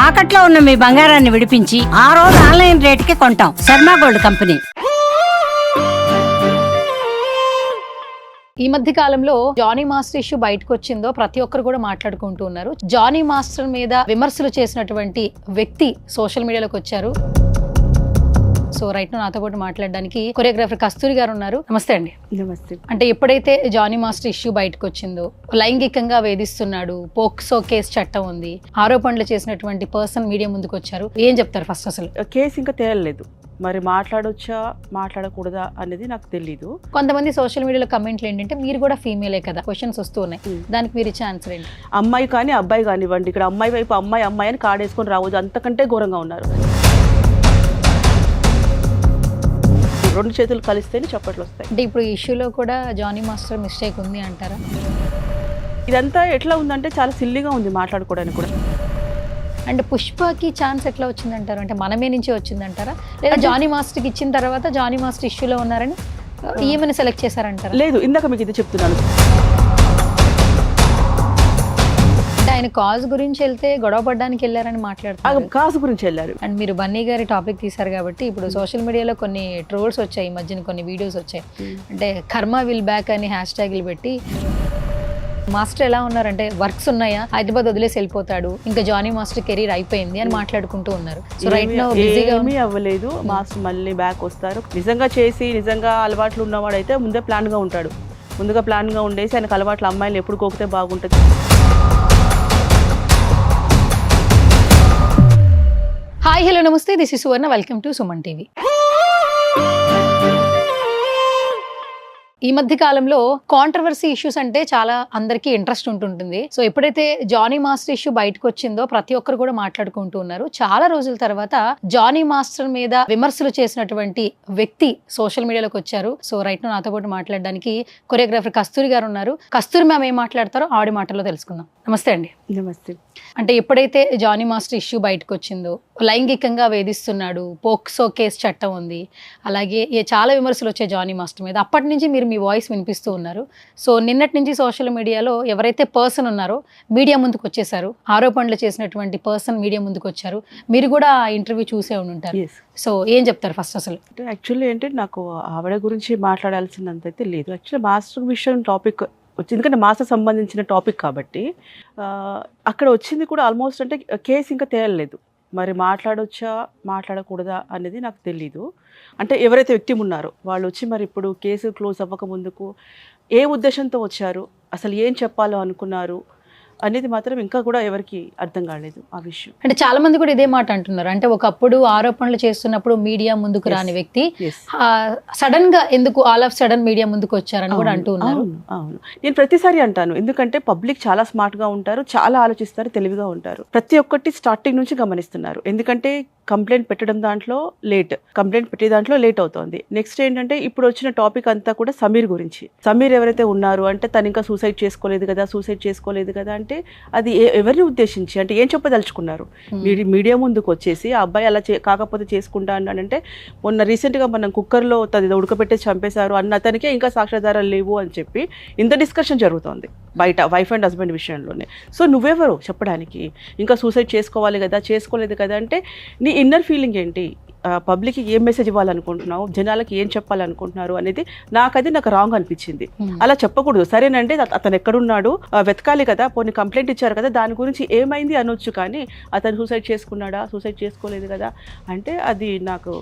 తాకట్లో ఉన్న మీ బంగారాన్ని విడిపించి ఆ రోజు ఆన్లైన్ రేటుకి కొంటాం. Sharma gold company. ఈ మధ్య కాలంలో జానీ మాస్టర్ ఇష్యూ బయటకు వచ్చిందో ప్రతి ఒక్కరు కూడా మాట్లాడుకుంటూ ఉన్నారు. జానీ మాస్టర్ మీద విమర్శలు చేసినటువంటి వ్యక్తి సోషల్ మీడియాలోకి వచ్చారు. సో రైట్ నాతో పాటు మాట్లాడడానికి కొరియోగ్రాఫర్ కస్తూరి గారు ఉన్నారు. నమస్తే అండి. నమస్తే. అంటే ఎప్పుడైతే జానీ మాస్టర్ ఇష్యూ బయటకు వచ్చిందో, లైంగికంగా వేధిస్తున్నాడు, పోక్సో కేసు చట్టం ఉంది, ఆరోపణలు చేసినటువంటి పర్సన్ మీడియా ముందుకు వచ్చారు, ఏం చెప్తారు ఫస్ట్? అసలు కేసు ఇంకా తేలలేదు, మరి మాట్లాడొచ్చా మాట్లాడకూడదా అనేది నాకు తెలీదు. కొంతమంది సోషల్ మీడియాలో కమెంట్లు ఏంటంటే మీరు కూడా ఫీమేలే కదా, క్వశ్చన్స్ వస్తూ ఉన్నాయి, దానికి మీరు ఇచ్చే ఆన్సర్ ఏంటి? అమ్మాయి కానీ అబ్బాయి కానివ్వండి, ఇక్కడ అమ్మాయి వైపు అమ్మాయి అమ్మాయి అని కాడేసుకొని రావద్దు, అంతకంటే ఘోరంగా ఉన్నారు. రెండు చేతులు కలిస్తేనే చప్పట్లు వస్తాయి. అంటే ఇప్పుడు ఈ ఇష్యూలో కూడా జానీ మాస్టర్ మిస్టేక్ ఉంది అంటారా? ఇదంతా ఎట్లా ఉందంటే చాలా సిల్లీగా ఉంది మాట్లాడుకోవడానికి కూడా. అండ్ పుష్పకి ఛాన్స్ ఎట్లా వచ్చిందంటారు? అంటే మనమే నుంచి వచ్చిందంటారా, లేదా జానీ మాస్టర్కి ఇచ్చిన తర్వాత జానీ మాస్టర్ ఇష్యూలో ఉన్నారని ఈమెను సెలెక్ట్ చేశారంటారా? లేదు, ఇందాక మీకు ఇది చెప్తున్నాను. అంటే ఆయన కాజ్ గురించి వెళ్తే గొడవ పడడానికి వెళ్ళారని మాట్లాడుతున్నారు. కాసు గురించి వెళ్ళారు. అండ్ మీరు బన్నీ గారి టాపిక్ తీశారు కాబట్టి ఇప్పుడు సోషల్ మీడియాలో కొన్ని ట్రోల్స్ వచ్చాయి, ఈ మధ్యన కొన్ని వీడియోస్ వచ్చాయి. అంటే కర్మ విల్ బ్యాక్ అని హ్యాష్ ట్యాగ్లు పెట్టి మాస్టర్ ఎలా ఉన్నారంటే వర్క్స్ ఉన్నాయా, హైదరాబాద్ వదిలేసి వెళ్ళిపోతాడు, ఇంకా జానీ మాస్టర్ కెరీర్ అయిపోయింది అని మాట్లాడుకుంటూ ఉన్నారు. సో రైట్ నౌ బిజీగా ఏమీ అవ్వలేదు. మాస్టర్ మళ్ళీ బ్యాక్ వస్తారు. నిజంగా చేసి నిజంగా అలవాట్లు ఉన్నవాడైతే ముందే ప్లాన్గా ఉంటాడు. ముందుగా ప్లాన్గా ఉండేసి ఆయనకు అలవాట్లు అమ్మాయిలు ఎప్పుడు కోకితే బాగుంటుంది. హాయ్ హలో నమస్తే, this is Suvarna, welcome to Suman TV. ఈ మధ్య కాలంలో కాంట్రవర్సీ ఇష్యూస్ అంటే చాలా అందరికీ ఇంట్రెస్ట్ ఉంటుంటుంది. సో ఎప్పుడైతే జానీ మాస్టర్ ఇష్యూ బయటకు వచ్చిందో ప్రతి ఒక్కరు కూడా మాట్లాడుకుంటూ ఉన్నారు. చాలా రోజుల తర్వాత జానీ మాస్టర్ మీద విమర్శలు చేసినటువంటి వ్యక్తి సోషల్ మీడియాలోకి వచ్చారు. సో రైట్ నాతో పాటు మాట్లాడడానికి కొరియోగ్రాఫర్ కస్తూరి గారు ఉన్నారు. కస్తూరి మ్యామ్ ఏం మాట్లాడతారో ఆడి మాటల్లో తెలుసుకుందాం. నమస్తే అండి. నమస్తే. అంటే ఎప్పుడైతే జానీ మాస్టర్ ఇష్యూ బయటకు వచ్చిందో, లైంగికంగా వేధిస్తున్నాడు, పోక్సో కేసు చట్టం ఉంది, అలాగే చాలా విమర్శలు వచ్చాయి జానీ మాస్టర్ మీద. అప్పటి నుంచి మీరు మీ వాయిస్ వినిపిస్తూ ఉన్నారు. సో నిన్నటి నుంచి సోషల్ మీడియాలో ఎవరైతే పర్సన్ ఉన్నారో మీడియా ముందుకు వచ్చేసారు, ఆరోపణలు చేసినటువంటి పర్సన్ మీడియా ముందుకు వచ్చారు. మీరు కూడా ఇంటర్వ్యూ చూసే ఉంటారు. సో ఏం చెప్తారు ఫస్ట్? అసలు యాక్చువల్లీ ఏంటంటే నాకు ఆవిడ గురించి మాట్లాడాల్సినంత అయితే లేదు. యాక్చువల్లీ మాస్టర్ విషయం టాపిక్ వచ్చింది, ఎందుకంటే మాస్టర్ సంబంధించిన టాపిక్ కాబట్టి అక్కడ వచ్చింది కూడా ఆల్మోస్ట్ అంటే కేసు ఇంకా తేలలేదు. మరి మాట్లాడొచ్చా మాట్లాడకూడదా అనేది నాకు తెలీదు. అంటే ఎవరైతే వ్యక్తి ఉన్నారో వాళ్ళు వచ్చి మరి ఇప్పుడు కేసు క్లోజ్ అవ్వక ముందుకు ఏ ఉద్దేశంతో వచ్చారు, అసలు ఏం చెప్పాలో అనుకున్నారు అనేది మాత్రం ఇంకా కూడా ఎవరికి అర్థం కాలేదు ఆ విషయం. అంటే చాలా మంది కూడా ఇదే మాట అంటున్నారు. అంటే ఒకప్పుడు ఆరోపణలు చేస్తున్నప్పుడు మీడియా ముందుకు రాని వ్యక్తి సడన్ గా ఎందుకు ఆల్ ఆఫ్ సడన్ మీడియా ముందుకు వచ్చారని కూడా అంటూ ఉన్నారు. అవును, నేను ప్రతిసారి అంటాను, ఎందుకంటే పబ్లిక్ చాలా స్మార్ట్ గా ఉంటారు, చాలా ఆలోచిస్తారు, తెలివిగా ఉంటారు. ప్రతి ఒక్కటి స్టార్టింగ్ నుంచి గమనిస్తున్నారు. ఎందుకంటే కంప్లైంట్ పెట్టడం దాంట్లో లేట్, కంప్లైంట్ పెట్టే దాంట్లో లేట్ అవుతుంది. నెక్స్ట్ ఏంటంటే ఇప్పుడు వచ్చిన టాపిక్ అంతా కూడా సమీర్ గురించి. సమీర్ ఎవరైతే ఉన్నారు అంటే తను ఇంకా సూసైడ్ చేసుకోలేదు కదా అంటే అది ఎవరిని ఉద్దేశించి అంటే ఏం చెప్పదలుచుకున్నారు? మీడియా ముందుకు వచ్చేసి ఆ అబ్బాయి అలా కాకపోతే చేసుకుంటా అన్నాడంటే, మొన్న రీసెంట్గా మనం కుక్కర్లో తది ఉడకబెట్టేసి చంపేశారు అన్న అతనికే ఇంకా సాక్ష్యాధారాలు లేవు అని చెప్పి ఇంత డిస్కషన్ జరుగుతోంది బయట వైఫ్ అండ్ హస్బెండ్ విషయంలోనే. సో నువ్వెవరు చెప్పడానికి? ఇంకా సూసైడ్ చేసుకోవాలి కదా, చేసుకోలేదు కదా అంటే నీ ఇన్నర్ ఫీలింగ్ ఏంటి? పబ్లిక్కి ఏం మెసేజ్ ఇవ్వాలనుకుంటున్నావు, జనాలకి ఏం చెప్పాలనుకుంటున్నారు అనేది నాకు రాంగ్ అనిపించింది. అలా చెప్పకూడదు. సరేనంటే అతను ఎక్కడున్నాడు వెతకాలి కదా, పోనీ కంప్లైంట్ ఇచ్చారు కదా, దాని గురించి ఏమైంది అనొచ్చు. కానీ అతను సూసైడ్ చేసుకున్నాడా, సూసైడ్ చేసుకోలేదు కదా అంటే అది నాకు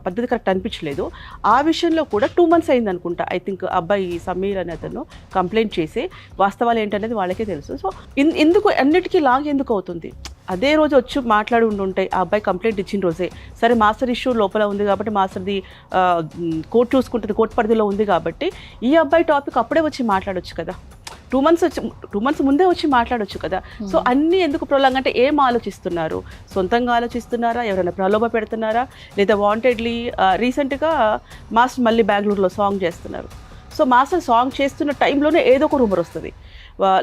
పద్ధతి కరెక్ట్ అనిపించలేదు. ఆ విషయంలో కూడా 2 months అయింది అనుకుంటా, ఐ థింక్ అబ్బాయి సమీర్ అనే అతను కంప్లైంట్ చేసి వాస్తవాలు ఏంటనేది వాళ్ళకే తెలుసు. సో ఎందుకు అన్నిటికీ లాగ్ ఎందుకు అవుతుంది? అదే రోజు వచ్చి మాట్లాడి ఉండుంటాయి. ఆ అబ్బాయి కంప్లైంట్ ఇచ్చిన రోజే సరే, మాస్టర్ ఇష్యూ లోపల ఉంది కాబట్టి మాస్టర్ది కోర్టు చూసుకుంటుంది, కోర్టు పరిధిలో ఉంది కాబట్టి ఈ అబ్బాయి టాపిక్ అప్పుడే వచ్చి మాట్లాడొచ్చు కదా. 2 months ముందే వచ్చి మాట్లాడొచ్చు కదా. సో అన్నీ ఎందుకు ప్రొలాంగ్ అంటే ఏం ఆలోచిస్తున్నారు? సొంతంగా ఆలోచిస్తున్నారా, ఎవరైనా ప్రలోభ పెడుతున్నారా, లేదా వాంటెడ్లీ? రీసెంట్గా మాస్టర్ మళ్ళీ బెంగళూరులో సాంగ్ చేస్తున్నారు. సో మాస్టర్ సాంగ్ చేస్తున్న టైంలోనే ఏదో ఒక రూమర్ వస్తుంది.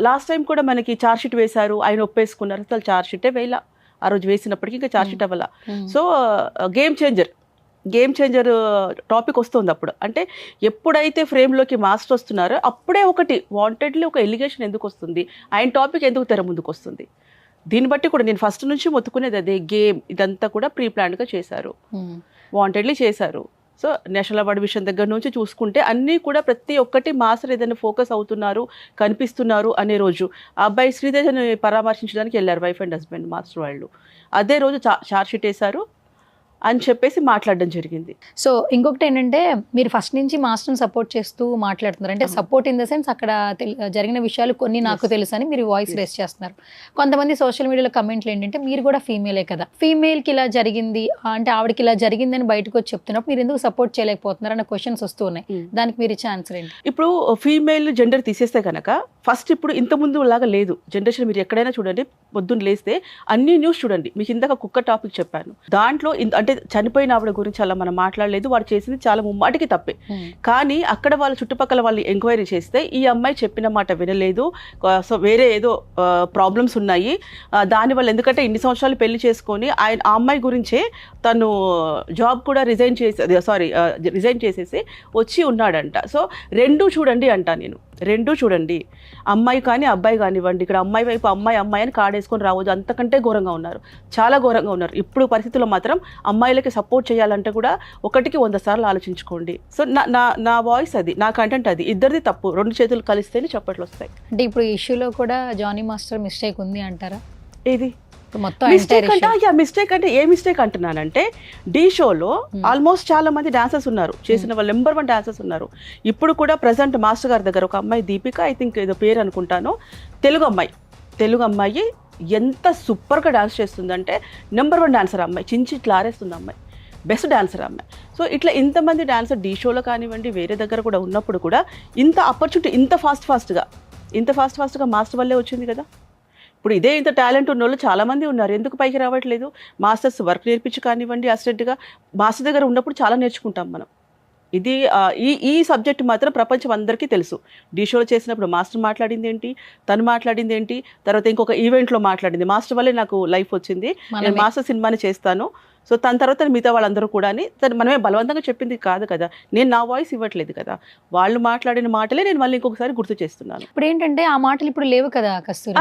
లాస్ట్ టైం కూడా మనకి ఛార్జ్షీట్ వేశారు, ఆయన ఒప్పేసుకున్నారు, అసలు ఛార్జ్షీటే వేయాల, ఆ రోజు వేసినప్పటికీ ఇంకా ఛార్జ్షీట్ అవ్వాల. సో గేమ్ చేంజర్ టాపిక్ వస్తుంది అప్పుడు. అంటే ఎప్పుడైతే ఫ్రేమ్లోకి మాస్టర్ వస్తున్నారో అప్పుడే ఒకటి వాంటెడ్లీ ఒక ఎలిగేషన్ ఎందుకు వస్తుంది, ఆయన టాపిక్ ఎందుకు తెర ముందుకు వస్తుంది? దీన్ని బట్టి కూడా నేను ఫస్ట్ నుంచి మొత్తుకునేది అదే, గేమ్ ఇదంతా కూడా ప్రీ ప్లాన్డ్గా చేశారు, వాంటెడ్లీ చేశారు. సో నేషనల్ అవార్డు విషయం దగ్గర నుంచి చూసుకుంటే అన్నీ కూడా ప్రతి ఒక్కటి మాస్టర్ ఏదైనా ఫోకస్ అవుతున్నారు, కనిపిస్తున్నారు అనే రోజు ఆ అబ్బాయి శ్రీతేజని పరామర్శించడానికి వెళ్ళారు వైఫ్ అండ్ హస్బెండ్ మాస్టర్ వాళ్ళు. అదే రోజు ఛార్జ్ షీట్ వేశారు అని చెప్పేసి మాట్లాడడం జరిగింది. సో ఇంకొకటి ఏంటంటే మీరు ఫస్ట్ నుంచి మాస్టర్ని సపోర్ట్ చేస్తూ మాట్లాడుతున్నారు, అంటే సపోర్ట్ ఇన్ ద సెన్స్ అక్కడ జరిగిన విషయాలు కొన్ని నాకు తెలుసు అని మీరు వాయిస్ రేస్ చేస్తున్నారు. కొంతమంది సోషల్ మీడియాలో కమెంట్లు ఏంటంటే మీరు కూడా ఫీమేలే కదా, ఫీమేల్కి ఇలా జరిగింది అంటే ఆవిడకి ఇలా జరిగిందని బయటకు వచ్చి చెప్తున్నప్పుడు మీరు ఎందుకు సపోర్ట్ చేయలేకపోతున్నారు అన్న క్వశ్చన్స్ వస్తూ ఉన్నాయి. దానికి మీరు ఇచ్చే ఆన్సర్ ఏంటి? ఇప్పుడు ఫీమేల్ జెండర్ తీసేస్తే కనుక ఫస్ట్ ఇప్పుడు ఇంత ముందు లాగా లేదు జనరేషన్. మీరు ఎక్కడైనా చూడండి, పొద్దున్న లేస్తే అన్ని న్యూస్ చూడండి. మీకు ఇందాక కుక్క టాపిక్ చెప్పాను, దాంట్లో అంటే చనిపోయిన ఆవిడ గురించి అలా మనం మాట్లాడలేదు, వాడు చేసింది చాలా ముమ్మాటికి తప్పే. కానీ అక్కడ వాళ్ళ చుట్టుపక్కల వాళ్ళు ఎంక్వైరీ చేస్తే ఈ అమ్మాయి చెప్పిన మాట వినలేదు, సో వేరే ఏదో ప్రాబ్లమ్స్ ఉన్నాయి దానివల్ల, ఎందుకంటే ఇన్ని సంవత్సరాలు పెళ్లి చేసుకొని ఆ అమ్మాయి గురించే తను జాబ్ కూడా రిజైన్ చేసేసి వచ్చి ఉన్నాడంట. సో రెండూ చూడండి అంట నేను, రెండూ చూడండి. అమ్మాయి కానీ అబ్బాయి కానివ్వండి, ఇక్కడ అమ్మాయి వైపు అమ్మాయి అని కాడేసుకొని రావద్దు, అంతకంటే ఘోరంగా ఉన్నారు, చాలా ఘోరంగా ఉన్నారు. ఇప్పుడు పరిస్థితుల్లో మాత్రం అమ్మాయిలకి సపోర్ట్ చేయాలంటే కూడా 1కి 100 సార్లు ఆలోచించుకోండి. సో నా వాయిస్ అది, నా కంటెంట్ అది, ఇద్దరిది తప్పు, 2 చేతులు కలిస్తేనే చప్పట్లు వస్తాయి. అంటే ఇప్పుడు ఈ ఇష్యూలో కూడా జానీ మాస్టర్ మిస్టేక్ ఉంది అంటారా? ఏది మొత్తం మిస్టేక్ అంటే ఏ మిస్టేక్ అంటున్నానంటే, ఢీ షోలో ఆల్మోస్ట్ చాలా మంది డాన్సర్స్ ఉన్నారు, చేసిన వాళ్ళు నెంబర్ 1 డాన్సర్స్ ఉన్నారు. ఇప్పుడు కూడా ప్రజెంట్ మాస్టర్ గారి దగ్గర ఒక అమ్మాయి దీపిక, ఐ థింక్ ఏదో పేరు అనుకుంటాను, తెలుగు అమ్మాయి ఎంత సూపర్గా డాన్స్ చేస్తుందంటే నెంబర్ 1 డాన్సర్ అమ్మాయి, చించి ఆరేస్తుంది అమ్మాయి, బెస్ట్ డాన్సర్ అమ్మాయి. సో ఇట్లా ఇంతమంది డాన్సర్ ఢీ షోలో కానివ్వండి వేరే దగ్గర కూడా ఉన్నప్పుడు కూడా ఇంత ఆపర్చునిటీ ఇంత ఫాస్ట్గా మాస్టర్ వల్లే వచ్చింది కదా. ఇప్పుడు ఇదే ఇంత టాలెంట్ ఉన్న వాళ్ళు చాలామంది ఉన్నారు, ఎందుకు పైకి రావట్లేదు? మాస్టర్స్ వర్క్ నేర్పించి కానివ్వండి, అసిస్టెంట్గా మాస్టర్ దగ్గర ఉన్నప్పుడు చాలా నేర్చుకుంటాం మనం. ఇది ఈ సబ్జెక్ట్ మాత్రం ప్రపంచం అందరికీ తెలుసు. ఢీ షోలో చేసినప్పుడు మాస్టర్ మాట్లాడింది ఏంటి, తను మాట్లాడింది ఏంటి, తర్వాత ఇంకొక ఈవెంట్లో మాట్లాడింది, మాస్టర్ వల్లే నాకు లైఫ్ వచ్చింది, నేను మాస్టర్ సినిమాని చేస్తాను, సో తన తర్వాత మిగతా వాళ్ళందరూ కూడా అని మనమే బలవంతంగా చెప్పింది కాదు కదా, నేను నా వాయిస్ ఇవ్వట్లేదు కదా, వాళ్ళు మాట్లాడిన మాటలే నేను మళ్ళీ ఇంకొకసారి గుర్తు చేస్తున్నాను. ఇప్పుడు ఏంటంటే ఆ మాటలు ఇప్పుడు లేవు కదా కస్తూరి,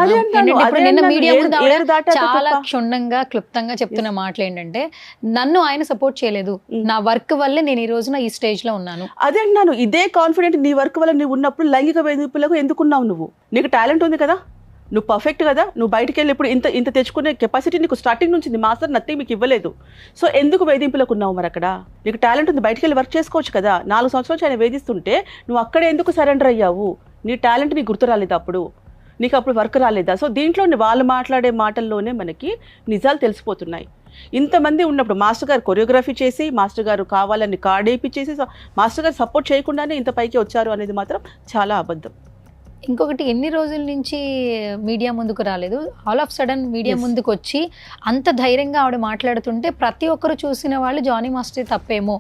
చాలా క్షుణ్ణంగా క్లుప్తంగా చెప్తున్న మాటలు ఏంటంటే, నన్ను ఆయన సపోర్ట్ చేయలేదు, నా వర్క్ వల్లే నేను ఈ రోజున ఈ స్టేజ్ లో ఉన్నాను. అదే అంటున్నాను, ఇదే కాన్ఫిడెంట్ నీ వర్క్ వల్ల నువ్వు ఉన్నప్పుడు లైంగిక వేధింపులకు ఎందుకున్నావు? నువ్వు, నీకు టాలెంట్ ఉంది కదా, నువ్వు పర్ఫెక్ట్ కదా, నువ్వు బయటికి వెళ్ళి ఇప్పుడు ఇంత తెచ్చుకునే కెపాసిటీ నీకు స్టార్టింగ్ నుంచి మాస్టర్ నథింగ్ మీకు ఇవ్వలేదు. సో ఎందుకు వేధింపులకు ఉన్నావు? మరి అక్కడ నీకు టాలెంట్ ఉంది, బయటికి వెళ్ళి వర్క్ చేసుకోవచ్చు కదా. 4 సంవత్సరాలు ఆయన వేధిస్తుంటే నువ్వు అక్కడే ఎందుకు సరెండర్ అయ్యావు? నీ టాలెంట్ నీకు గుర్తు రాలేదు, నీకు అప్పుడు వర్క్ రాలేదా? సో దీంట్లో వాళ్ళు మాట్లాడే మాటల్లోనే మనకి నిజాలు తెలిసిపోతున్నాయి. ఇంతమంది ఉన్నప్పుడు మాస్టర్ గారు కొరియోగ్రఫీ చేసి, మాస్టర్ గారు కావాలని కార్డ్ వేయించేసి, మాస్టర్ గారు సపోర్ట్ చేయకుండానే ఇంత పైకి వచ్చారు అనేది మాత్రం చాలా అబద్ధం. ఇంకొకటి, ఎన్ని రోజుల నుంచి మీడియా ముందుకు రాలేదు, ఆల్ ఆఫ్ సడన్ మీడియా ముందుకు వచ్చి అంత ధైర్యంగా ఆవిడ మాట్లాడుతుంటే ప్రతి ఒక్కరు చూసిన వాళ్ళు జానీ మాస్టర్ తప్పేమో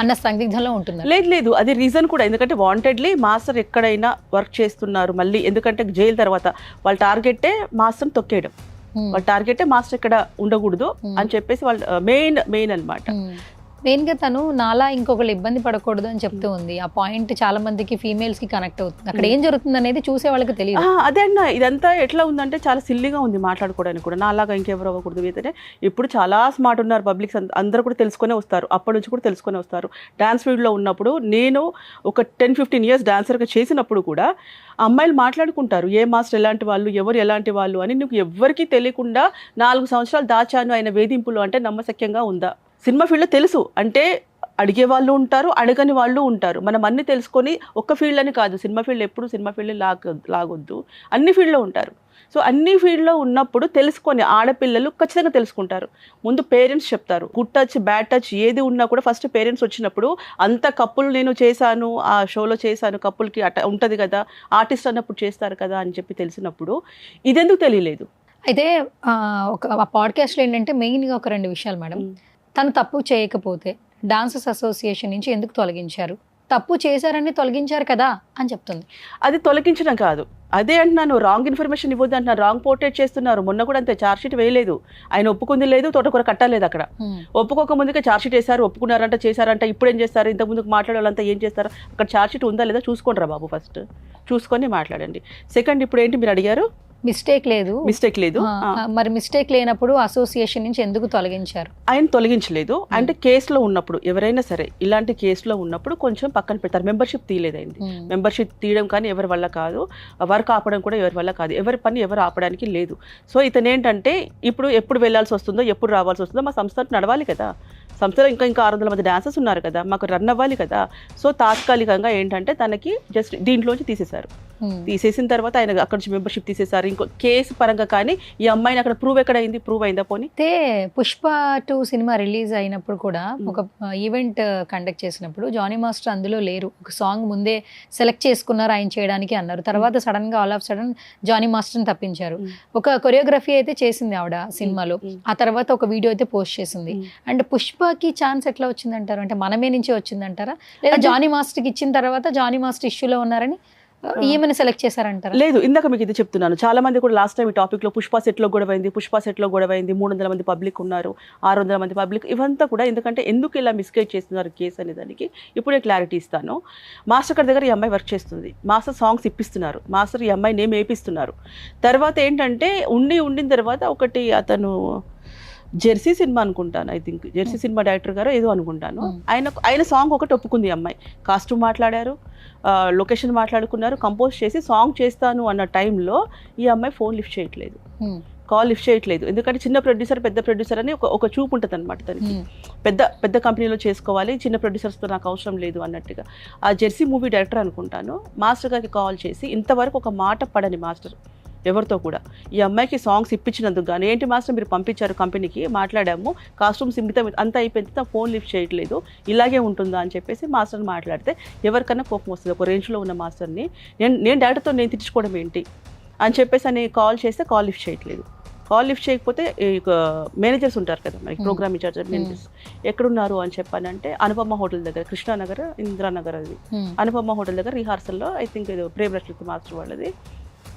అన్న సందిగ్ధంలో ఉంటుంది. లేదు, అది రీజన్ కూడా, ఎందుకంటే వాంటెడ్లీ మాస్టర్ ఎక్కడైనా వర్క్ చేస్తున్నారు మళ్ళీ, ఎందుకంటే జైలు తర్వాత వాళ్ళ టార్గెట్టే మాస్టర్ని తొక్కేయడం, వాళ్ళ టార్గెటే మాస్టర్ ఇక్కడ ఉండకూడదు అని చెప్పేసి వాళ్ళు మెయిన్ అనమాట. మెయిన్ గా తను నాలా ఇంకొకళ్ళు ఇబ్బంది పడకూడదు అని చెప్తూ ఉంది. ఆ పాయింట్ చాలా మందికి ఫీమేల్స్ కి కనెక్ట్ అవుతుంది. అక్కడ ఏం జరుగుతుంది అనేది చూసే వాళ్ళకి తెలియదు. అదే అన్న, ఇదంతా ఎట్లా ఉందంటే చాలా సిల్లీగా ఉంది మాట్లాడుకోవడానికి కూడా. నాలాగా ఇంకెవరు అవ్వకూడదు. అయితే ఇప్పుడు చాలా స్మార్ట్ ఉన్నారు పబ్లిక్స్, అందరూ కూడా తెలుసుకునే వస్తారు, అప్పటి నుంచి కూడా తెలుసుకునే వస్తారు. డాన్స్ ఫీల్డ్లో ఉన్నప్పుడు నేను ఒక 10-15 ఇయర్స్ డాన్సర్గా చేసినప్పుడు కూడా అమ్మాయిలు మాట్లాడుకుంటారు, ఏ మాస్టర్ ఎలాంటి వాళ్ళు, ఎవరు ఎలాంటి వాళ్ళు అని. నీకు ఎవ్వరికీ తెలియకుండా 4 సంవత్సరాలు దాచాను ఆయన వేధింపులు అంటే నమ్మశక్యంగా ఉందా? సినిమా ఫీల్డ్లో తెలుసు అంటే అడిగే వాళ్ళు ఉంటారు, అడగని వాళ్ళు ఉంటారు. మనం అన్ని తెలుసుకొని ఒక్క ఫీల్డ్ అని కాదు, సినిమా ఫీల్డ్ ఎప్పుడు సినిమా ఫీల్డ్ లాగొద్దు, అన్ని ఫీల్డ్లో ఉంటారు. సో అన్ని ఫీల్డ్లో ఉన్నప్పుడు తెలుసుకొని ఆడపిల్లలు ఖచ్చితంగా తెలుసుకుంటారు. ముందు పేరెంట్స్ చెప్తారు, గుడ్ టచ్ బ్యాడ్ టచ్ ఏది ఉన్నా కూడా ఫస్ట్ పేరెంట్స్ వచ్చినప్పుడు అంత కప్పులు నేను చేశాను, ఆ షోలో చేశాను, కప్పులకి అట్ట ఉంటుంది కదా, ఆర్టిస్ట్ అన్నప్పుడు చేస్తారు కదా అని చెప్పి తెలిసినప్పుడు ఇదెందుకు తెలియలేదు? అయితే ఒక పాడ్కాస్ట్లో ఏంటంటే మెయిన్గా ఒక 2 విషయాలు మేడం. తను తప్పు చేయకపోతే డాన్సర్స్ అసోసియేషన్ నుంచి ఎందుకు తొలగించారు? తప్పు చేశారని తొలగించారు కదా అని చెప్తుంది. అది తొలగించడం కాదు, అదే అంటున్నాను, రాంగ్ ఇన్ఫర్మేషన్ ఇవ్వద్దు అంటున్నారు, రాంగ్ పోర్ట్రేట్ చేస్తున్నారు. మొన్న కూడా అంతే, ఛార్జ్షీట్ వేయలేదు, ఆయన ఒప్పుకుంది లేదు, తోటకూర కట్టలేదు. అక్కడ ఒప్పుకోక ముందుగా ఛార్జ్షీట్ వేశారు, ఒప్పుకున్నారంట, చేశారంట. ఇప్పుడు ఏం చేస్తారు? ఇంతకు ముందుకు మాట్లాడాలంతా ఏం చేస్తారు? అక్కడ ఛార్జ్షీట్ ఉందా లేదా చూసుకోండి రా బాబు, ఫస్ట్ చూసుకొని మాట్లాడండి. సెకండ్, ఇప్పుడు ఏంటి మీరు అడిగారు? మిస్టేక్ లేదు. మిస్టేక్ లేదు. మరి మిస్టేక్ లేనప్పుడు అసోసియేషన్ నుంచి ఎందుకు తొలగించారు? ఆయన తొలగించలేదు. అంటే కేసులో ఉన్నప్పుడు ఎవరైనా సరే ఇలాంటి కేసులో ఉన్నప్పుడు కొంచెం పక్కన పెడతారు. మెంబర్షిప్ తీయలేదైంది. మెంబర్షిప్ తీయడం కానీ ఎవరి వల్ల కాదు, వర్క్ ఆపడం కూడా ఎవరి వల్ల కాదు. ఎవరి పని ఎవరు ఆపడానికి లేదు. సో ఇతను ఏంటంటే ఇప్పుడు ఎప్పుడు వెళ్ళాల్సి వస్తుందో, ఎప్పుడు రావాల్సి వస్తుందో, మా సంస్థ నడవాలి కదా. సంస్థలో ఇంకా 600 మంది డాన్సర్స్ ఉన్నారు కదా, మాకు రన్ అవ్వాలి కదా. సో తాత్కాలికంగా ఏంటంటే తనకి జస్ట్ దీంట్లోంచి తీసేశారు. తీసేసిన తర్వాత ఆయన అక్కడ నుంచి మెంబర్షిప్ తీసేశారు. ఇంకో కేసు పరంగా కానీ ఈ అమ్మాయిని అక్కడ ప్రూవ్ అయిందా పోనీ? అయితే పుష్ప 2 సినిమా రిలీజ్ అయినప్పుడు కూడా ఒక ఈవెంట్ కండక్ట్ చేసినప్పుడు జానీ మాస్టర్ అందులో లేరు. ఒక సాంగ్ ముందే సెలెక్ట్ చేసుకున్నారు ఆయన చేయడానికి అన్నారు. తర్వాత సడన్ గా ఆల్ ఆఫ్ సడన్ జానీ మాస్టర్ని తప్పించారు. ఒక కొరియోగ్రఫీ అయితే చేసింది ఆవిడ సినిమాలో. ఆ తర్వాత ఒక వీడియో అయితే పోస్ట్ చేసింది. అండ్ పుష్పకి ఛాన్స్ ఎట్లా వచ్చిందంటారు? అంటే మనమే నుంచి వచ్చిందంటారా, లేదా జానీ మాస్టర్కి ఇచ్చిన తర్వాత జానీ మాస్టర్ ఇష్యూలో ఉన్నారని ఏమైనా సెలెక్ట్ చేశారంటారా? లేదు, ఇందాక మీకు ఇది చెప్తున్నాను. చాలా మంది కూడా లాస్ట్ టైం ఈ టాపిక్ లో పుష్ప సెట్లో గొడవైంది, 300 మంది పబ్లిక్ ఉన్నారు, 600 మంది పబ్లిక్, ఇవంతా కూడా ఎందుకంటే ఎందుకు ఇలా మిస్గైడ్ చేస్తున్నారు కేసు అనే దానికి ఇప్పుడే క్లారిటీ ఇస్తాను. మాస్టర్ గారి దగ్గర ఈ అమ్మాయి వర్క్ చేస్తుంది. Master songs ఇప్పిస్తున్నారు. మాస్టర్ ఈ అమ్మాయి నేమ్ వేపిస్తున్నారు. తర్వాత ఏంటంటే ఉండిన తర్వాత ఒకటి అతను జెర్సీ సినిమా అనుకుంటాను, I think Jersey cinema director గారు ఏదో అనుకుంటాను, ఆయన సాంగ్ ఒకటి ఒప్పుకుంది ఈ అమ్మాయి. కాస్ట్యూమ్ మాట్లాడారు, లొకేషన్ మాట్లాడుకున్నారు, కంపోజ్ చేసి సాంగ్ చేస్తాను అన్న టైంలో ఈ అమ్మాయి ఫోన్ లిఫ్ట్ చేయట్లేదు, కాల్ లిఫ్ట్ చేయట్లేదు. ఎందుకంటే చిన్న ప్రొడ్యూసర్ పెద్ద ప్రొడ్యూసర్ అని ఒక చూపు ఉంటుంది అనమాట తనకి. పెద్ద కంపెనీలో చేసుకోవాలి, చిన్న ప్రొడ్యూసర్స్తో నాకు అవసరం లేదు అన్నట్టుగా. ఆ జెర్సీ మూవీ డైరెక్టర్ అనుకుంటాను మాస్టర్ గారికి కాల్ చేసి ఇంతవరకు ఒక మాట పడని మాస్టర్ ఎవరితో కూడా ఈ అమ్మాయికి సాంగ్స్ ఇప్పించినందుకు కానీ, ఏంటి మాస్టర్ మీరు పంపించారు కంపెనీకి, మాట్లాడాము, కాస్ట్యూమ్స్ అంతా అయిపోయింది, ఫోన్ లిఫ్ట్ చేయట్లేదు, ఇలాగే ఉంటుందా అని చెప్పేసి మాస్టర్ని మాట్లాడితే ఎవరికన్నా కోపం వస్తుంది. ఒక రేంజ్లో ఉన్న మాస్టర్ని నేను డైరెక్టర్తో నేను తిట్టుకోవడం ఏంటి అని చెప్పేసి అని కాల్ చేస్తే కాల్ లిఫ్ట్ చేయట్లేదు. కాల్ లిఫ్ట్ చేయకపోతే మేనేజర్స్ ఉంటారు కదా మనకి, ప్రోగ్రామ్ ఇన్ఛార్జ్ మేనేజర్స్ ఎక్కడున్నారు అని చెప్పానంటే అనుపమ హోటల్ దగ్గర, కృష్ణానగర్ ఇందిరానగర్, అది అనుపమ హోటల్ దగ్గర రిహార్సల్లో ఐ థింక్ ఇది ప్రేమరశ్మిత మాస్టర్ వాళ్ళది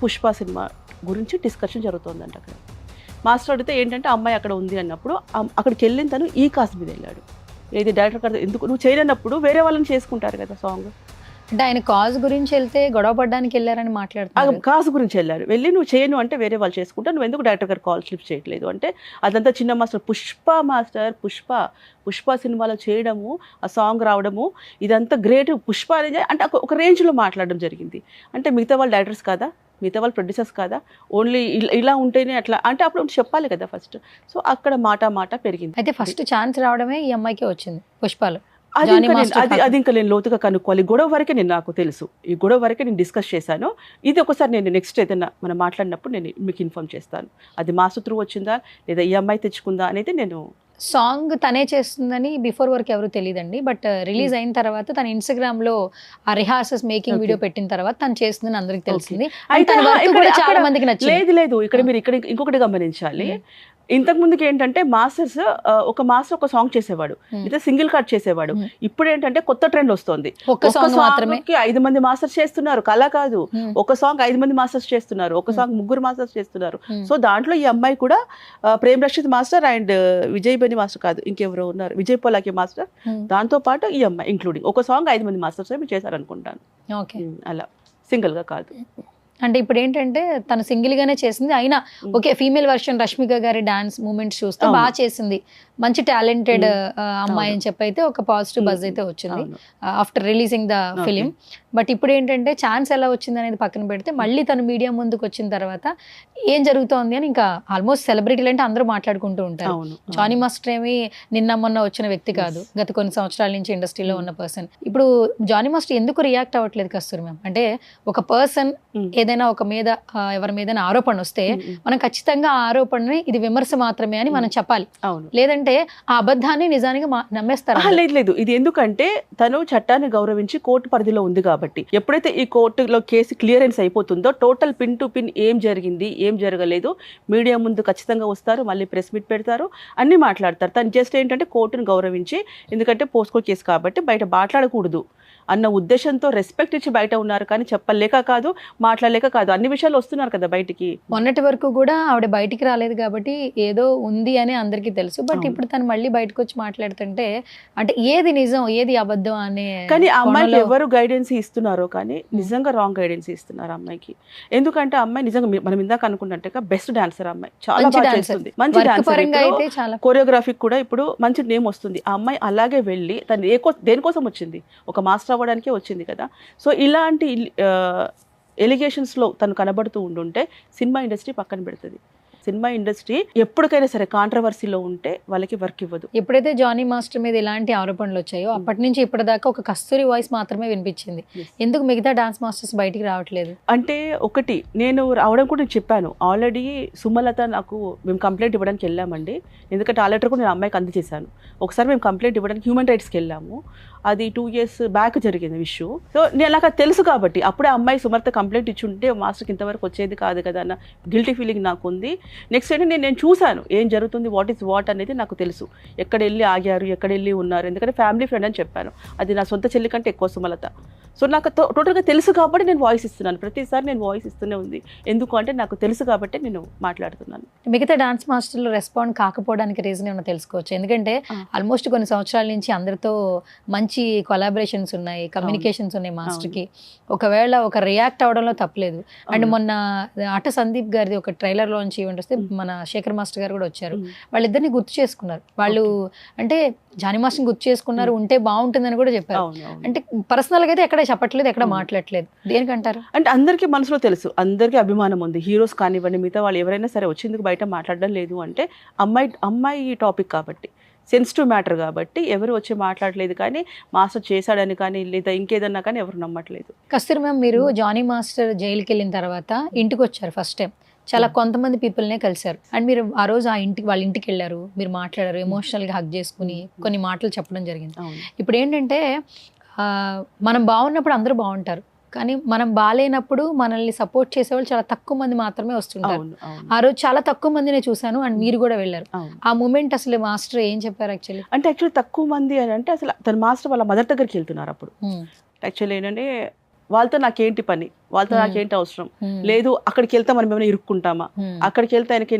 పుష్ప సినిమా గురించి డిస్కషన్ జరుగుతుందంట అక్కడ. మాస్టర్ అడిగితే ఏంటంటే అమ్మాయి అక్కడ ఉంది అన్నప్పుడు అక్కడికి వెళ్ళిన తను ఈ కాసు మీద వెళ్ళాడు. ఏది డైరెక్టర్ గారు ఎందుకు నువ్వు చేయనప్పుడు వేరే వాళ్ళని చేసుకుంటారు కదా సాంగ్. అంటే ఆయన కాజ్ గురించి వెళ్తే గొడవ పడడానికి వెళ్ళారని మాట్లాడుతున్నారు. కాసు గురించి వెళ్ళారు, వెళ్ళి నువ్వు చేయను అంటే వేరే వాళ్ళు చేసుకుంటా, నువ్వు ఎందుకు డైరెక్టర్ గారు కాల్ స్లిప్ చేయట్లేదు అంటే అదంతా చిన్న మాస్టర్ పుష్ప సినిమాలో చేయడము, ఆ సాంగ్ రావడము, ఇదంతా గ్రేట్. పుష్ప అనేది అంటే ఒక రేంజ్లో మాట్లాడడం జరిగింది. అంటే మిగతా వాళ్ళు డైరెక్టర్స్ కాదా, మిగతా వాళ్ళు ప్రొడ్యూసర్స్ కాదా, ఓన్లీ ఇలా ఉంటేనే అట్లా అంటే అప్పుడు చెప్పాలి కదా ఫస్ట్. సో అక్కడ మాట పెరిగింది. అయితే ఫస్ట్ ఛాన్స్ రావడమే ఈ అమ్మాయికి వచ్చింది పుష్పలో. అది ఇంకా నేను లోతుగా కనుక్కోవాలి. గొడవ వరకే నాకు తెలుసు, ఈ గొడవ వరకే నేను డిస్కస్ చేశాను. ఇది ఒకసారి నేను నెక్స్ట్ ఏదైనా మనం మాట్లాడినప్పుడు నేను మీకు ఇన్ఫార్మ్ చేస్తాను, అది మాస్టర్ త్రూ వచ్చిందా లేదా ఈ అమ్మాయి తెచ్చుకుందా అనేది. నేను సాంగ్ తనే చేస్తుందని బిఫోర్ వరకు ఎవరు తెలియదండి, బట్ రిలీజ్ అయిన తర్వాత తన ఇన్స్టాగ్రామ్ లో ఆ రిహార్సల్స్ మేకింగ్ వీడియో పెట్టిన తర్వాత తను చేస్తుందని అందరికి తెలిసింది. చాలా మందికి నచ్చింది. లేదు ఇక్కడ మీరు ఇంకొకటి గమనించాలి. ఇంతకు ముందుకి ఏంటంటే మాస్టర్స్ ఒక సాంగ్ చేసేవాడు, లేదా సింగిల్ కట్ చేసేవాడు. ఇప్పుడు ఏంటంటే కొత్త ట్రెండ్ వస్తుంది, ఒక సాంగ్ మాత్రమే 5 మంది మాస్టర్స్ చేస్తున్నారు. కళ కాదు, ఒక సాంగ్ 5 మంది మాస్టర్స్ చేస్తున్నారు, ఒక సాంగ్ 3 మాస్టర్స్ చేస్తున్నారు. సో దాంట్లో ఈ అమ్మాయి కూడా Prem Rakshith master and Vijay Binni master కాదు ఇంకెవరో ఉన్నారు, విజయ్ పోలాకి మాస్టర్, దాంతో పాటు ఈ అమ్మాయి ఇంక్లూడింగ్ ఒక సాంగ్ 5 మంది మాస్టర్స్ చేశారనుకుంటాను. అలా సింగిల్ గా కాదు. అంటే ఇప్పుడు ఏంటంటే తను సింగిల్ గానే చేసింది, అయినా ఓకే ఫీమేల్ వర్షన్ రష్మిక గారి డాన్స్ మూమెంట్స్ చూస్తే బాగా చేసింది, మంచి టాలెంటెడ్ అమ్మాయి అని చెప్పి అయితే ఒక పాజిటివ్ బజ్ అయితే వచ్చింది after releasing the film. But ఇప్పుడు ఏంటంటే ఛాన్స్ ఎలా వచ్చింది అనేది పక్కన పెడితే మళ్ళీ తను మీడియా ముందుకు వచ్చిన తర్వాత ఏం జరుగుతోంది అని ఇంకా ఆల్మోస్ట్ సెలబ్రిటీలు అంటే అందరూ మాట్లాడుకుంటూ ఉంటారు. జానీ మాస్టర్ ఏమి నిన్న మొన్న వచ్చిన వ్యక్తి కాదు, గత కొన్ని సంవత్సరాల నుంచి ఇండస్ట్రీలో ఉన్న పర్సన్. ఇప్పుడు జానీ మాస్టర్ ఎందుకు రియాక్ట్ అవ్వట్లేదు కస్తూరి మ్యామ్? అంటే ఒక పర్సన్ ఏదైనా ఒక మీద ఎవరి మీద ఆరోపణ వస్తే మనం ఖచ్చితంగా ఆ ఆరోపణని ఇది విమర్శ మాత్రమే అని మనం చెప్పాలి, లేదంటే ఆ అబద్ధాన్ని నిజానికి నమ్మేస్తారు. లేదు, ఇది ఎందుకంటే తను చట్టాన్ని గౌరవించి కోర్టు పరిధిలో ఉంది కాబట్టి ఎప్పుడైతే ఈ కోర్టులో కేసు క్లియరెన్స్ అయిపోతుందో టోటల్ పిన్ టు పిన్ ఏం జరిగింది ఏం జరగలేదు మీడియా ముందు ఖచ్చితంగా వస్తారు, మళ్ళీ ప్రెస్ మీట్ పెడతారు, అన్ని మాట్లాడతారు. తను జస్ట్ ఏంటంటే కోర్టును గౌరవించి, ఎందుకంటే పోస్కో కేసు కాబట్టి బయట మాట్లాడకూడదు అన్న ఉద్దేశంతో రెస్పెక్ట్ ఇచ్చి బయట ఉన్నారు, కానీ చెప్పలేక కాదు, మాట్లాడలేక కాదు, అన్ని విషయాలు వస్తున్నారు కదా బయటికి. మొన్నటి వరకు కూడా ఆవిడ బయటికి రాలేదు కాబట్టి ఏదో ఉంది అని అందరికీ తెలుసు. బట్ ఇప్పుడు తను మళ్ళీ బయటకు వచ్చి మాట్లాడుతుంటే అంటే ఏది నిజం ఏది అబద్ధం అనే కానీ ఆ అమ్మాయికి ఎవరు గైడెన్స్ ఇస్తున్నారో కానీ నిజంగా రాంగ్ గైడెన్స్ ఇస్తున్నారు అమ్మాయికి. ఎందుకంటే అమ్మాయి నిజంగా మనం ఇందాక అనుకున్నట్టుగా బెస్ట్ డాన్సర్ అమ్మాయి, చాలా బాగా చేస్తుంది, మంచి డాన్సర్, కొరియోగ్రఫీ కూడా ఇప్పుడు మంచి నేమ్ వస్తుంది. ఆ అమ్మాయి అలాగే వెళ్ళి తను దేనికోసం వచ్చింది, ఒక మాస్టర్ అవ్వడానికే వచ్చింది కదా. సో ఇలాంటి ఎలిగేషన్స్లో తను కనబడుతూ ఉండుంటే సినిమా ఇండస్ట్రీ పక్కన పెడుతుంది. సినిమా ఇండస్ట్రీ ఎప్పటికైనా సరే కాంట్రవర్సీలో ఉంటే వాళ్ళకి వర్క్ ఇవ్వదు. ఎప్పుడైతే జానీ మాస్టర్ మీద ఇలాంటి ఆరోపణలు వచ్చాయో అప్పటి నుంచి ఇప్పటిదాకా ఒక కస్తూరి వాయిస్ మాత్రమే వినిపించింది. ఎందుకు మిగతా డాన్స్ మాస్టర్స్ బయటికి రావట్లేదు? అంటే ఒకటి నేను రావడం కూడా నేను చెప్పాను ఆల్రెడీ. సుమలత నాకు మేము కంప్లైంట్ ఇవ్వడానికి వెళ్ళామండి, ఎందుకంటే ఆ లెటర్ కూడా నేను అమ్మాయికి అందజేశాను. ఒకసారి మేము కంప్లైంట్ ఇవ్వడానికి హ్యూమన్ రైట్స్కి వెళ్ళాము, అది 2 years బ్యాక్ జరిగింది ఇష్యూ. సో నేను నాకు అది తెలుసు కాబట్టి అప్పుడే అమ్మాయి సుమలత కంప్లైంట్ ఇచ్చి ఉంటే మాస్టర్కి ఇంతవరకు వచ్చేది కాదు కదా అన్న గిల్టీ ఫీలింగ్ నాకు ఉంది. నెక్స్ట్ ఏంటంటే నేను చూశాను ఏం జరుగుతుంది, వాట్ ఈస్ వాట్ అనేది నాకు తెలుసు, ఎక్కడ వెళ్ళి ఆగారు, ఎక్కడ వెళ్ళి ఉన్నారు, ఎందుకంటే ఫ్యామిలీ ఫ్రెండ్ అని చెప్పాను. అది నా సొంత చెల్లి కంటే ఎక్కువ సుమలత. సో నాకు టోటల్గా తెలుసు కాబట్టి నేను వాయిస్ ఇస్తున్నాను, ప్రతిసారి నేను వాయిస్ ఇస్తూనే ఉంది. ఎందుకు అంటే నాకు తెలుసు కాబట్టి నేను మాట్లాడుతున్నాను. మిగతా డాన్స్ మాస్టర్లు రెస్పాండ్ కాకపోవడానికి రీజన్ ఏమైనా తెలుసుకోవచ్చు? ఎందుకంటే ఆల్మోస్ట్ కొన్ని సంవత్సరాల నుంచి అందరితో మంచి కొలాబరేషన్స్ ఉన్నాయి, కమ్యూనికేషన్స్ ఉన్నాయి మాస్టర్కి. ఒకవేళ ఒక రియాక్ట్ అవడంలో తప్పలేదు. అండ్ మొన్న ఆట సందీప్ గారిది ఒక ట్రైలర్ లాంచ్ ఈవెంట్ వస్తే మన శేఖర్ మాస్టర్ గారు కూడా వచ్చారు. వాళ్ళిద్దరిని గుర్తు చేసుకున్నారు. వాళ్ళు అంటే జానీ మాస్టర్ని గుర్తు చేసుకున్నారు, ఉంటే బాగుంటుందని కూడా చెప్పారు. అంటే పర్సనల్గా అయితే ఎక్కడ చెప్పట్లేదు, ఎక్కడ మాట్లాడలేదు. దేనికంటారు? అంటే అందరికీ మనసులో తెలుసు, అందరికీ అభిమానం ఉంది. హీరోస్ కానివ్వండి, మిగతా వాళ్ళు ఎవరైనా సరే వచ్చేందుకు బయట మాట్లాడడం లేదు అంటే అమ్మాయి టాపిక్ కాబట్టి, సెన్సిటివ్ మ్యాటర్ కాబట్టి ఎవరు వచ్చి మాట్లాడలేదు. కానీ మాస్టర్ చేశాడని కానీ లేదా ఇంకేదన్నా కానీ ఎవరు నమ్మట్లేదు. కస్తూరి మ్యామ్, మీరు జానీ మాస్టర్ జైలుకి వెళ్ళిన తర్వాత ఇంటికి వచ్చారు ఫస్ట్ టైం, చాలా కొంతమంది పీపుల్నే కలిశారు. అండ్ మీరు ఆ రోజు వాళ్ళ ఇంటికి వెళ్ళారు, మీరు మాట్లాడారు, ఎమోషనల్గా హగ్ చేసుకుని కొన్ని మాటలు చెప్పడం జరిగింది. ఇప్పుడు ఏంటంటే మనం బాగున్నప్పుడు అందరూ బాగుంటారు, కానీ మనం బాగాలేనప్పుడు మనల్ని సపోర్ట్ చేసేవాళ్ళు చాలా తక్కువ మంది మాత్రమే వస్తుంటారు. ఆ రోజు చాలా తక్కువ మందినే చూశాను, అండ్ మీరు కూడా వెళ్ళారు. ఆ మూమెంట్ అసలు మాస్టర్ ఏం చెప్పారు యాక్చువల్లీ? అంటే యాక్చువల్లీ తక్కువ మంది అని అంటే అసలు తన మాస్టర్ వాళ్ళ మదర్ దగ్గరికి వెళ్తున్నారు. అప్పుడు యాక్చువల్లీ ఏంటంటే వాళ్ళతో నాకేంటి పని, వాళ్ళతో నాకేంటి అవసరం లేదు, అక్కడికి వెళ్తే మనం ఏమైనా ఇరుక్కుంటామా, అక్కడికి వెళ్తే ఆయనకి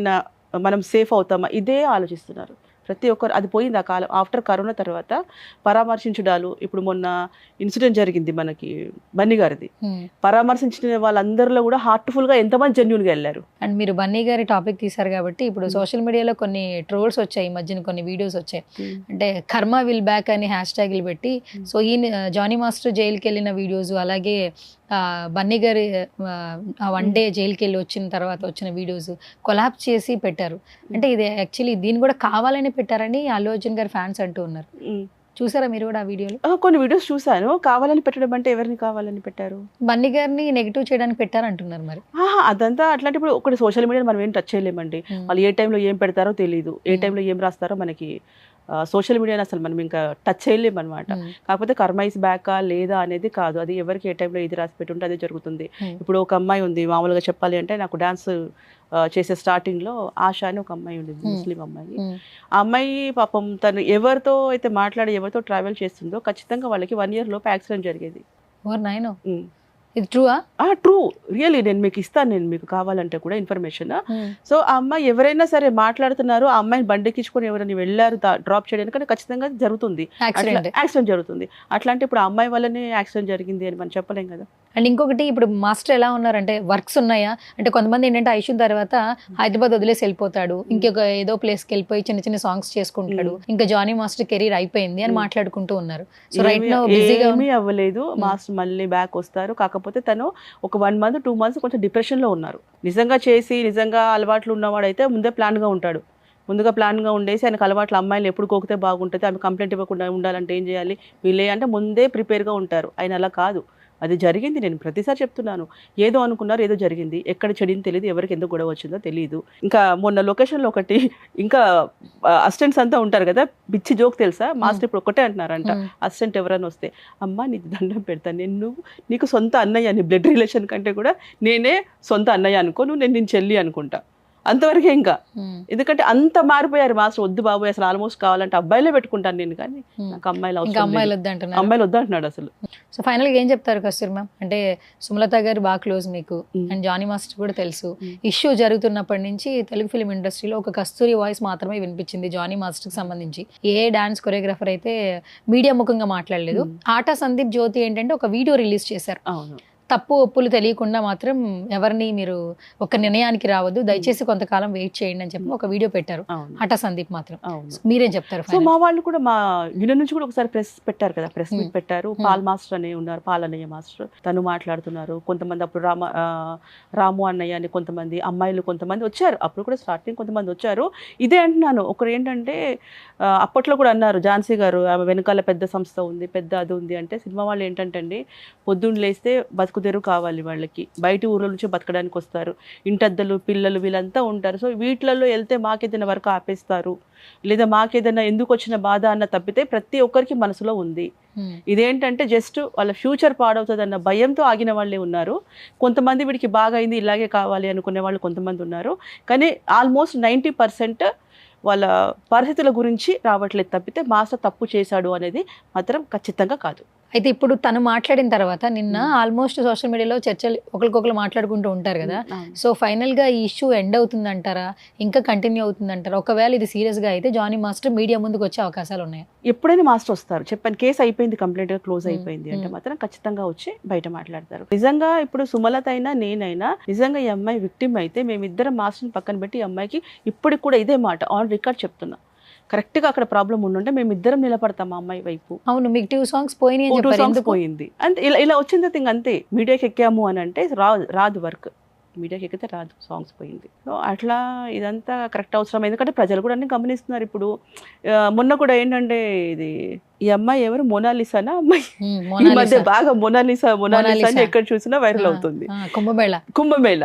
మనం సేఫ్ అవుతామా, ఇదే ఆలోచిస్తున్నారు ప్రతి ఒక్కరు. అది పోయింది ఆ కాలం. ఆఫ్టర్ కరోనా తర్వాత పరామర్శించడాలు, ఇప్పుడు మొన్న ఇన్సిడెంట్ జరిగింది మనకి బన్నీ గారిది, పరామర్శించిన వాళ్ళందరిలో కూడా హార్ట్ఫుల్గా ఎంతమంది జెన్యూన్గా వెళ్ళారు. అండ్ మీరు బన్నీ గారి టాపిక్ తీశారు కాబట్టి ఇప్పుడు సోషల్ మీడియాలో కొన్ని ట్రోల్స్ వచ్చాయి, ఈ మధ్యన కొన్ని వీడియోస్ వచ్చాయి. అంటే కర్మ విల్ బ్యాక్ అని హ్యాష్ట్యాగ్లు పెట్టి, సో ఈ జానీ మాస్టర్ జైలుకి వెళ్ళిన వీడియోస్, అలాగే బన్నీ గారి 1 day జైలుకి వెళ్ళి వచ్చిన తర్వాత వచ్చిన వీడియోస్ కొలాబ్ చేసి పెట్టారు. అంటే ఇది యాక్చువల్లీ దీన్ని కూడా కావాలని పెట్టారని అల్లు అర్జున్ గారి ఫ్యాన్స్ అంటూ ఉన్నారు. చూసారా మీరు కూడా ఆ వీడియోలు? కొన్ని వీడియోస్ చూసాను. కావాలని పెట్టడం అంటే ఎవరిని కావాలని పెట్టారు? బన్నీ గారిని నెగిటివ్ చేయడానికి పెట్టారు అంటున్నారు. మరి అదంతా అట్లాంటి ఇప్పుడు ఒకటి సోషల్ మీడియా మనం ఏం టచ్ చేయలేమండి. వాళ్ళు ఏ టైంలో ఏం పెడతారో తెలియదు, ఏ టైంలో ఏం రాస్తారో మనకి సోషల్ మీడియాని అసలు మనం ఇంకా టచ్ చేయలేము అనమాట. కాకపోతే కర్మ ఇస్ బ్యాకా లేదా అనేది కాదు, అది ఎవరికి ఏ టైంలో ఏది రాసి పెట్టుంటే అదే జరుగుతుంది. ఇప్పుడు ఒక అమ్మాయి ఉంది, మామూలుగా చెప్పాలి అంటే నాకు డాన్స్ చేసే స్టార్టింగ్లో ఆశ అని ఒక అమ్మాయి ఉండేది, ముస్లిం అమ్మాయి. ఆ అమ్మాయి పాపం తను ఎవరితో అయితే మాట్లాడి ఎవరితో ట్రావెల్ చేస్తుందో ఖచ్చితంగా వాళ్ళకి 1 year లోపు యాక్సిడెంట్ జరిగేది. ఇది ట్రూవా? True, really. నేను మీకు ఇస్తాను, నేను మీకు కావాలంటే కూడా ఇన్ఫర్మేషన్. సో ఆ అమ్మాయి ఎవరైనా సరే మాట్లాడుతున్నారు, ఆ అమ్మాయిని బండికించుకొని ఎవరైనా వెళ్ళారు డ్రాప్ చేయడానికి, ఖచ్చితంగా జరుగుతుంది, యాక్సిడెంట్ జరుగుతుంది. అట్లాంటి ఇప్పుడు ఆ అమ్మాయి వల్లనే యాక్సిడెంట్ జరిగింది అని మనం చెప్పలేం కదా. అండ్ ఇంకొకటి, ఇప్పుడు మాస్టర్ ఎలా ఉన్నారంటే వర్క్స్ ఉన్నాయా అంటే కొంతమంది ఏంటంటే ఐషు తర్వాత హైదరాబాద్ వదిలేసి వెళ్ళిపోతాడు, ఇంకొక ఏదో ప్లేస్కి వెళ్ళిపోయి చిన్న చిన్న సాంగ్స్ చేసుకుంటాడు, ఇంకా జానీ మాస్టర్ కెరీర్ అయిపోయింది అని మాట్లాడుకుంటూ ఉన్నారు. సో రైట్ నౌ బిజీగా ఏమీ అవ్వలేదు, మాస్టర్ మళ్ళీ బ్యాక్ వస్తారు. కాకపోతే తను ఒక 1 month 2 months కొంచెం డిప్రెషన్లో ఉన్నారు. నిజంగా అలవాట్లు ఉన్నవాడైతే ముందే ప్లాన్గా ఉంటాడు, ముందుగా ప్లాన్గా ఉండేసి ఆయనకు అలవాట్లు అమ్మాయిలు ఎప్పుడు కోకితే బాగుంటుంది, ఆమె కంప్లైంట్ ఇవ్వకుండా ఉండాలంటే ఏం చేయాలి, వీళ్ళే అంటే ముందే ప్రిపేర్గా ఉంటారు. ఆయన అలా కాదు, అది జరిగింది. నేను ప్రతిసారి చెప్తున్నాను, ఏదో అనుకున్నారు, ఏదో జరిగింది, ఎక్కడ చెడింది తెలియదు, ఎవరికి ఎందుకు గొడవ వచ్చిందో తెలియదు. ఇంకా మొన్న లొకేషన్లో ఒకటి, ఇంకా అసిస్టెంట్స్ అంతా ఉంటారు కదా, పిచ్చి జోక్ తెలుసా, మాస్టర్ ఇప్పుడు ఒకటే అంటున్నారంట, అసిస్టెంట్ ఎవరైనా వస్తే, అమ్మ నీకు దండం పెడతాను, నేను నీకు సొంత అన్నయ్య, నీ బ్లడ్ రిలేషన్ కంటే కూడా నేనే సొంత అన్నయ్య అనుకో, నేను చెల్లి అనుకుంటా. అంతవరకే ఇంకా. Hmm. ఎందుకంటే అంత మారిపోయారు మాస్టర్. వద్దు బాబు అసలు ఆల్మోస్ట్ కావాలంటే అబ్బాయిలే పెట్టుకుంటాను నేను, కానీ నాకు అమ్మాయిలు ఇంకా అవసరం అమ్మాయిలు లేదు. వద్దంటున్నారు. అమ్మాయిలు వద్దంటున్నాడు అసలు. సో ఫైనల్ గా ఏం చెప్తారు కస్తూరి మ్యామ్? అంటే సుమలత గారు బాగా క్లోజ్ మీకు, అండ్ జానీ మాస్టర్ కూడా తెలుసు. ఇష్యూ జరుగుతున్నప్పటి నుంచి తెలుగు ఫిలిం ఇండస్ట్రీలో ఒక కస్తూరి వాయిస్ మాత్రమే వినిపించింది జానీ మాస్టర్ కి సంబంధించి. ఏ డాన్స్ కొరియోగ్రాఫర్ అయితే మీడియా ముఖంగా మాట్లాడలేదు. ఆటా సందీప్ జ్యోతి ఏంటంటే ఒక వీడియో రిలీజ్ చేశారు. అవును. తప్పు ఒప్పులు తెలియకుండా మాత్రం ఎవరిని మీరు ఒక నిర్ణయానికి రావద్దు, దయచేసి కొంతకాలం వెయిట్ చేయండి అని చెప్పి ఒక వీడియో పెట్టారు అవును. ఆటా సందీప్ మాత్రం. అవును. మీరేం చెప్తారు? సో మా వాళ్ళు కూడా మా యూనియన్ నుంచి కూడా ఒకసారి ప్రెస్ పెట్టారు కదా, ప్రెస్ మీట్ పెట్టారు. పాల్ మాస్టర్ అని ఉన్నారు, పాల్ అన్నయ్య మాస్టర్, తను మాట్లాడుతున్నారు. కొంతమంది అప్పుడు రాము అన్నయ్య అని కొంతమంది అమ్మాయిలు కొంతమంది వచ్చారు. అప్పుడు కూడా స్టార్టింగ్ కొంతమంది వచ్చారు. ఇదే అంటున్నాను, ఒకరు ఏంటంటే అప్పట్లో కూడా అన్నారు ఝాన్సీ గారు, ఆమె వెనకాల పెద్ద సంస్థ ఉంది, పెద్ద అది ఉంది అంటే, సినిమా వాళ్ళు ఏంటంటే అండి పొద్దున్న లేస్తే బతుకుదెరు కావాలి వాళ్ళకి, బయట ఊర్ల నుంచి బతకడానికి వస్తారు, ఇంటద్దలు పిల్లలు వీళ్ళంతా ఉంటారు. సో వీటిలలో వెళ్తే మాకేదైనా వరకు ఆపేస్తారు, లేదా మాకేదైనా ఎందుకు వచ్చిన బాధ అన్న తప్పితే ప్రతి ఒక్కరికి మనసులో ఉంది. ఇదేంటంటే జస్ట్ వాళ్ళ ఫ్యూచర్ పాడవుతుంది అన్న భయంతో ఆగిన వాళ్ళే ఉన్నారు. కొంతమంది వీడికి బాగా అయింది ఇలాగే కావాలి అనుకునే వాళ్ళు కొంతమంది ఉన్నారు. కానీ ఆల్మోస్ట్ 90% వాళ్ళ పరిస్థితుల గురించి రావట్లేదు తప్పితే మాస్టర్ తప్పు చేశాడు అనేది మాత్రం ఖచ్చితంగా కాదు. అయితే ఇప్పుడు తను మాట్లాడిన తర్వాత నిన్న ఆల్మోస్ట్ సోషల్ మీడియాలో చర్చలు ఒకరికొకరు మాట్లాడుకుంటూ ఉంటారు కదా. సో ఫైనల్ గా ఈ ఇష్యూ ఎండ్ అవుతుందంటారా, ఇంకా కంటిన్యూ అవుతుందంటారా? ఒకవేళ ఇది సీరియస్ గా అయితే జానీ మాస్టర్ మీడియా ముందుకు వచ్చే అవకాశాలు ఉన్నాయి? ఎప్పుడైనా మాస్టర్ వస్తారు. చెప్పాను, కేసు అయిపోయింది, కంప్లీట్ గా క్లోజ్ అయిపోయింది అంటే మాత్రం ఖచ్చితంగా వచ్చి బయట మాట్లాడతారు. నిజంగా ఇప్పుడు సుమలత అయినా నేనైనా నిజంగా ఈ అమ్మాయి విక్టిమ్ అయితే మేమిద్దరం మాస్టర్ని పక్కన పెట్టి ఈ అమ్మాయికి ఇప్పటికి కూడా ఇదే మాట ఆన్ రికార్డ్ చెప్తున్నా, కరెక్ట్గా అక్కడ ప్రాబ్లం ఉండుంటే మేము ఇద్దరం నిలబడతాం ఆ అమ్మాయి వైపు. అవును, మీకు 2 సాంగ్స్ పోయినాయి అని చెప్పారు. ఎందుకు పోయింది అంటే ఇలా వచ్చింది థింగ్ అంతే. మీడియాకి ఎక్కాము అని అంటే రాదు వర్క్, మీడియాకి ఎక్కితే రాదు, సాంగ్స్ పోయింది. సో అట్లా ఇదంతా కరెక్ట్ అవసరం, ఎందుకంటే ప్రజలు కూడా అన్ని గమనిస్తున్నారు. ఇప్పుడు మొన్న కూడా ఏంటంటే ఇది ఈ అమ్మాయి ఎవరు, మొనాలిసానా అమ్మాయి, ఈ మధ్య బాగా మొనాలిసా అని ఎక్కడ చూసినా వైరల్ అవుతుంది. కుంభమేళ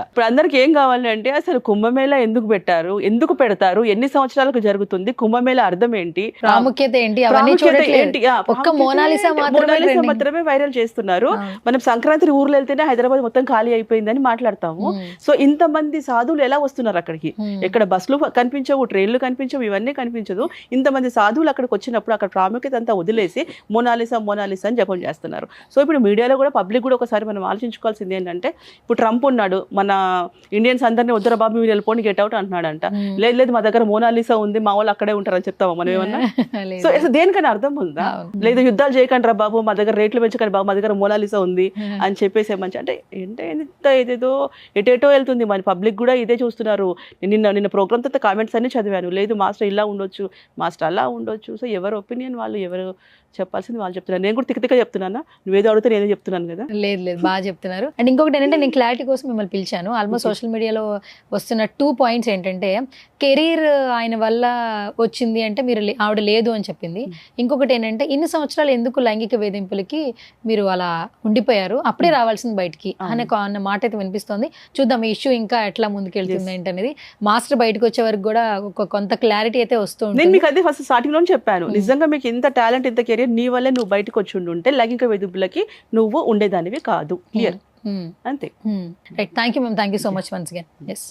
ఇప్పుడు అందరికి ఏం కావాలి అంటే అసలు కుంభమేళ ఎందుకు పెట్టారు, ఎందుకు పెడతారు, ఎన్ని సంవత్సరాలకు జరుగుతుంది, కుంభమేళ అర్థం ఏంటి, ప్రాముఖ్యత ఏంటి, ఏంటి, ఒక్క మొనాలిసా మాత్రమే వైరల్ చేస్తున్నారు. మనం సంక్రాంతి ఊర్లో వెళ్తేనే హైదరాబాద్ మొత్తం ఖాళీ అయిపోయిందని మాట్లాడతాము. సో ఇంతమంది సాధువులు ఎలా వస్తున్నారు అక్కడికి? ఎక్కడ బస్సులు కనిపించవు, ట్రైన్లు కనిపించవు, ఇవన్నీ కనిపించదు. ఇంతమంది సాధువులు అక్కడికి వచ్చినప్పుడు అక్కడ ప్రాముఖ్యత అంతా వదిలేసి మొనాలిసా అని జపం చేస్తున్నారు. సో ఇప్పుడు మీడియాలో కూడా పబ్లిక్ కూడా ఒకసారి మనం ఆలోచించుకోవాల్సింది ఏంటంటే, ఇప్పుడు ట్రంప్ ఉన్నాడు, మన ఇండియన్స్ అందరినీ వద్దర బాబు మీరు వెళ్ళిపోండి గెట్ అవుట్ అంటున్నాడంట. లేదు మా దగ్గర మొనాలిసా ఉంది, మా వాళ్ళు అక్కడే ఉంటారని చెప్తామా మనం ఏమన్నా? సో దేనికైనా అర్థం ఉందా? లేదు యుద్ధాలు చేయకండి రా బాబు, మా దగ్గర రేట్లు పెంచకండి బాబు, మా దగ్గర మొనాలిసా ఉంది అని చెప్పేసి మంచి అంటే ఏంటో ఏదేదో ఎటేటో వెళ్తుంది. మన పబ్లిక్ కూడా ఇదే చూస్తున్నారు. నిన్న ప్రోగ్రామ్ తర్వాత కామెంట్స్ అన్ని చదివాను, లేదు మాస్టర్ ఇలా ఉండొచ్చు, మాస్టర్ అలా ఉండొచ్చు. సో ఎవరి ఒపీనియన్ వాళ్ళు, ఎవరు చెప్పాల్సింది వాళ్ళు చెప్తున్నారు. నేను కూడా తిక్కగా చెప్తున్నానా, నువ్వేదో అడిగితే నేనే చెప్తున్నాను కదా. లేదు బాగా చెప్తున్నారు. అండ్ ఇంకొకటి ఏంటంటే, నేను క్లారిటీ కోసం మిమ్మల్ని పిలిచాను. ఆల్మోస్ట్ సోషల్ మీడియాలో వస్తున్న 2 పాయింట్స్ ఏంటంటే, కెరీర్ ఆయన వల్ల వచ్చింది అంటే మీరు ఆవిడ లేదు అని చెప్పింది. ఇంకొకటి ఏంటంటే, ఇన్ని సంవత్సరాలు ఎందుకు లైంగిక వేధింపులకి మీరు అలా ఉండిపోయారు, అప్పుడే రావాల్సింది బయటికి అన్న మాట అయితే వినిపిస్తోంది. చూద్దాం ఈ ఇష్యూ ఇంకా ఎట్లా ముందుకెళ్తుంది ఏంటనేది. మాస్టర్ బయటకు వచ్చే వరకు కూడా కొంత క్లారిటీ అయితే వస్తుంది. నేను మీకు అదే ఫస్ట్ స్టార్టింగ్ లో చెప్పాను, నిజంగా మీకు ఇంత టాలెంట్, ఇంత కెరీర్ నీ వల్లే నువ్వు బయటకు వచ్చి ఉంటే లైంగిక వేధింపులకి నువ్వు ఉండేదానివి కాదు. క్లియర్ అంతే. Right, thank you ma'am, thank you so much once again. Yes.